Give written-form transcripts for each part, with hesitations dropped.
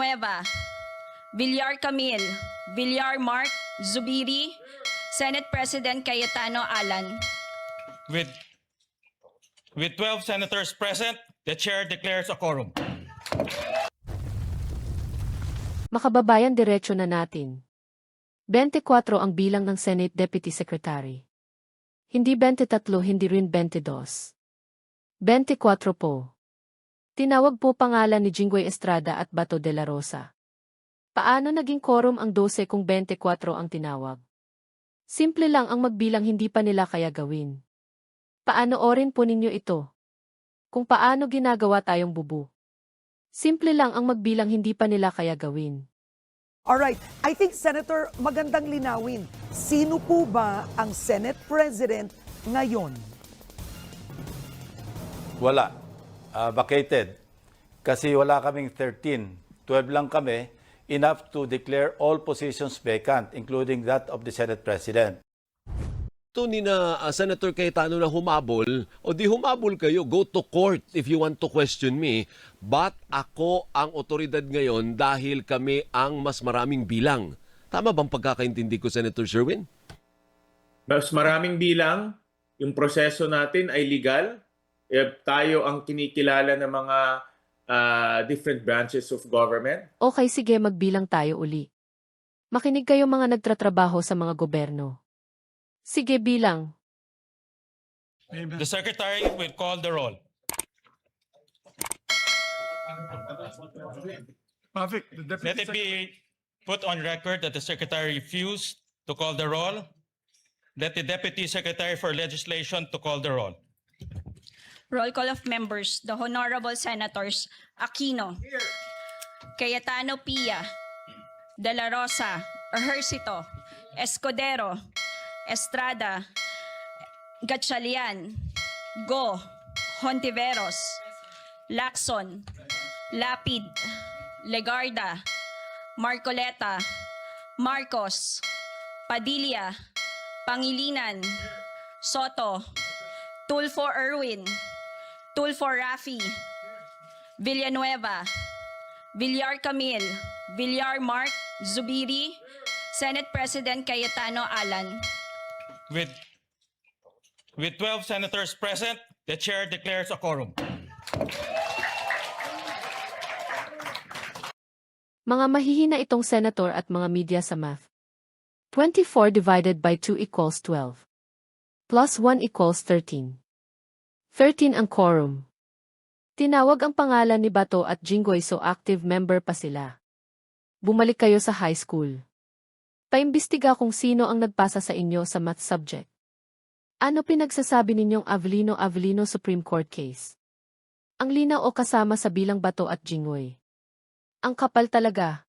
Villanueva, Villar Camille, Villar Mark Zubiri, Senate President Cayetano Alan. With 12 senators present, the chair declares a quorum. Makababayan, diretso na natin. 24 ang bilang ng Senate Deputy Secretary. Hindi 23, hindi rin 22. 24 po. Tinawag po pangalan ni Jinggoy Estrada at Bato de la Rosa. Paano naging quorum ang 12 kung 24 ang tinawag? Simple lang ang magbilang, hindi pa nila kaya gawin. Paano orin po ninyo ito? Kung paano ginagawa tayong bubu. Simple lang ang magbilang, hindi pa nila kaya gawin. Alright, I think Senator, magandang linawin. Sino po ba ang Senate President ngayon? Wala. Vacated. Kasi wala kaming 13. 12 lang kami, enough to declare all positions vacant, including that of the Senate President. Ito ni na Senator Cayetano na humabol, o di humabol kayo, go to court if you want to question me. But ako ang otoridad ngayon dahil kami ang mas maraming bilang. Tama bang pagkakaintindi ko, Senator Sherwin? Mas maraming bilang, yung proseso natin ay legal. Tayo ang kinikilala ng mga different branches of government. Okay, sige, magbilang tayo uli. Makinig kayo mga nagtratrabaho sa mga gobyerno. Sige, bilang. The secretary will call the roll. Perfect. The deputy Let it be put on record that the secretary refused to call the roll. Let the deputy secretary for legislation to call the roll. Roll call of members, the Honorable Senators Aquino, Cayetano Pia, De La Rosa, Ejercito, Escudero, Estrada, Gatchalian, Go, Hontiveros, Lacson, Lapid, Legarda, Marcoleta, Marcos, Padilla, Pangilinan, Soto, Tulfo Erwin, Tulfo Rafi, Villanueva, Villar Camille, Villar Mark Zubiri, Senate President Cayetano Alan. With 12 senators present, the chair declares a quorum. Mga mahihina itong senator at mga media sa math. 24 divided by 2 equals 12. Plus 1 equals 13. 13 ang quorum. Tinawag ang pangalan ni Bato at Jinggoy, so active member pa sila. Bumalik kayo sa high school. Paimbestiga kung sino ang nagpasa sa inyo sa math subject. Ano pinagsasabi ninyong Avellino Supreme Court case? Ang linaw o kasama sa bilang Bato at Jinggoy. Ang kapal talaga.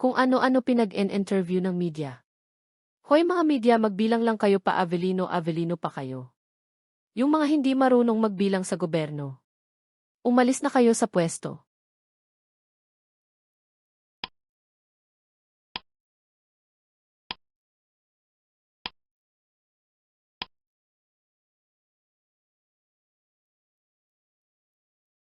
Kung ano-ano pinag-interview ng media. Hoy mga media, magbilang lang kayo pa, Avellino pa kayo. Yung mga hindi marunong magbilang sa gobyerno. Umalis na kayo sa pwesto.